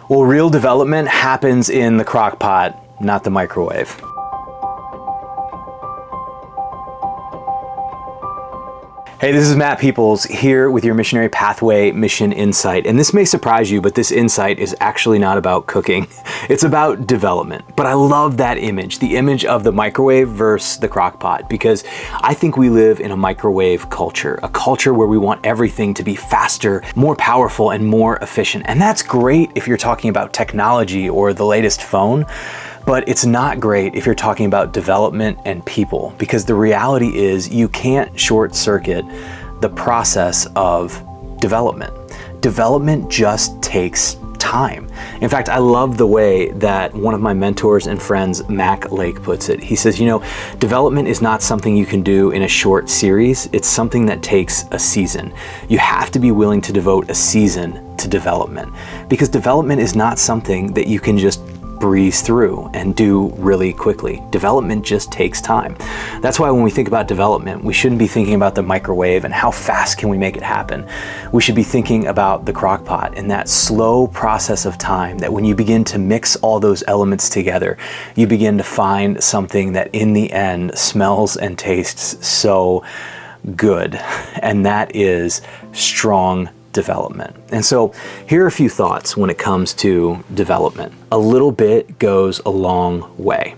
Well, real development happens in the crock pot, not the microwave. Hey, this is Matt Peoples here with your Missionary Pathway Mission Insight. And this may surprise you, but this insight is actually not about cooking. It's about development. But I love that image, the image of the microwave versus the crock pot, because I think we live in a microwave culture, a culture where we want everything to be faster, more powerful, and more efficient. And that's great if you're talking about technology or the latest phone. But it's not great if you're talking about development and people, because the reality is you can't short circuit the process of development. Development just takes time. In fact, I love the way that one of my mentors and friends, Mac Lake, puts it. He says, development is not something you can do in a short series. It's something that takes a season. You have to be willing to devote a season to development, because development is not something that you can just breeze through and do really quickly. Development just takes time. That's why when we think about development, we shouldn't be thinking about the microwave and how fast can we make it happen. We should be thinking about the crock pot and that slow process of time, that when you begin to mix all those elements together, you begin to find something that in the end smells and tastes so good. And that is strong development. And so here are a few thoughts when it comes to development. A little bit goes a long way.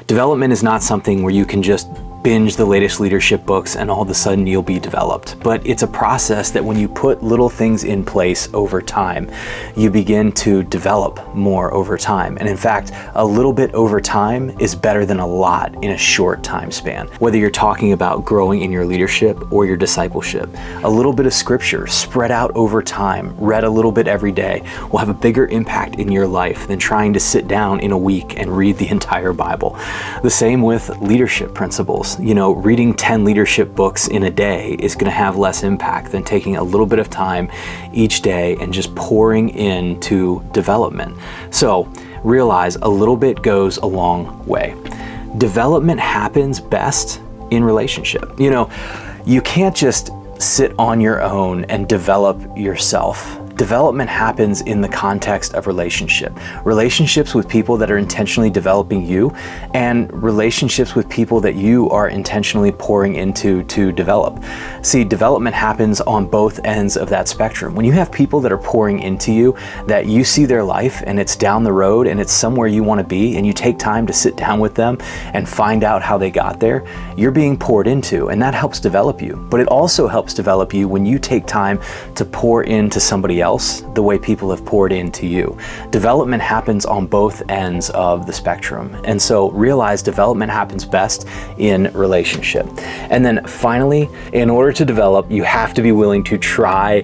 Development is not something where you can just binge the latest leadership books and all of a sudden you'll be developed. But it's a process that when you put little things in place over time, you begin to develop more over time. And in fact, a little bit over time is better than a lot in a short time span. Whether you're talking about growing in your leadership or your discipleship, a little bit of scripture spread out over time, read a little bit every day, will have a bigger impact in your life than trying to sit down in a week and read the entire Bible. The same with leadership principles. Reading 10 leadership books in a day is going to have less impact than taking a little bit of time each day and just pouring into development. So realize a little bit goes a long way. Development happens best in relationship. You can't just sit on your own and develop yourself. Development happens in the context of relationships with people that are intentionally developing you, and relationships with people that you are intentionally pouring into to develop. See, development happens on both ends of that spectrum. When you have people that are pouring into you, that you see their life and it's down the road and it's somewhere you want to be, and you take time to sit down with them and find out how they got there, you're being poured into, and that helps develop you. But it also helps develop you when you take time to pour into somebody else the way people have poured into you. Development happens on both ends of the spectrum. And so realize development happens best in relationship. And then finally, in order to develop, you have to be willing to try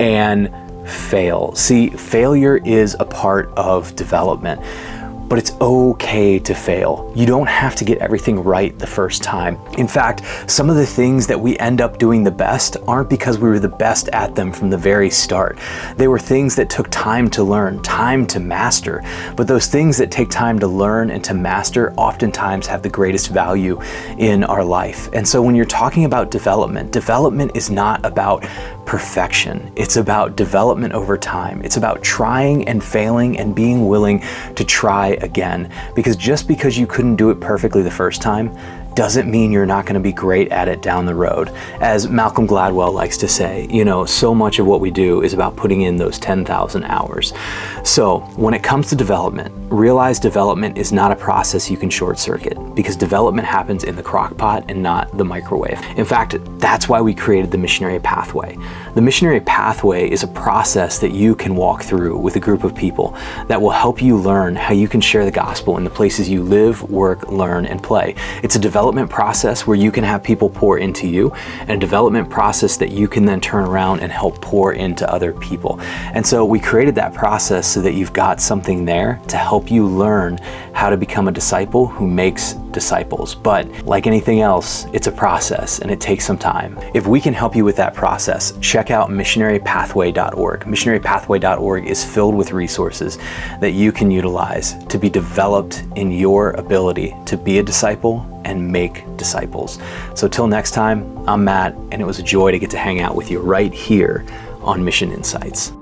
and fail. See, failure is a part of development. But it's okay to fail. You don't have to get everything right the first time. In fact, some of the things that we end up doing the best aren't because we were the best at them from the very start. They were things that took time to learn, time to master. But those things that take time to learn and to master oftentimes have the greatest value in our life. And so when you're talking about development is not about perfection. It's about development over time. It's about trying and failing and being willing to try again. Because just because you couldn't do it perfectly the first time doesn't mean you're not going to be great at it down the road. As Malcolm Gladwell likes to say, so much of what we do is about putting in those 10,000 hours. So when it comes to development, realize development is not a process you can short circuit, because development happens in the crock pot and not the microwave. In fact, that's why we created the Missionary Pathway. The Missionary Pathway is a process that you can walk through with a group of people that will help you learn how you can share the gospel in the places you live, work, learn, and play. It's a development process where you can have people pour into you, and a development process that you can then turn around and help pour into other people. And so we created that process so that you've got something there to help you learn how to become a disciple who makes disciples. But like anything else, it's a process and it takes some time. If we can help you with that process, check out missionarypathway.org. Missionarypathway.org is filled with resources that you can utilize to be developed in your ability to be a disciple and make disciples. So till next time, I'm Matt, and it was a joy to get to hang out with you right here on Mission Insights.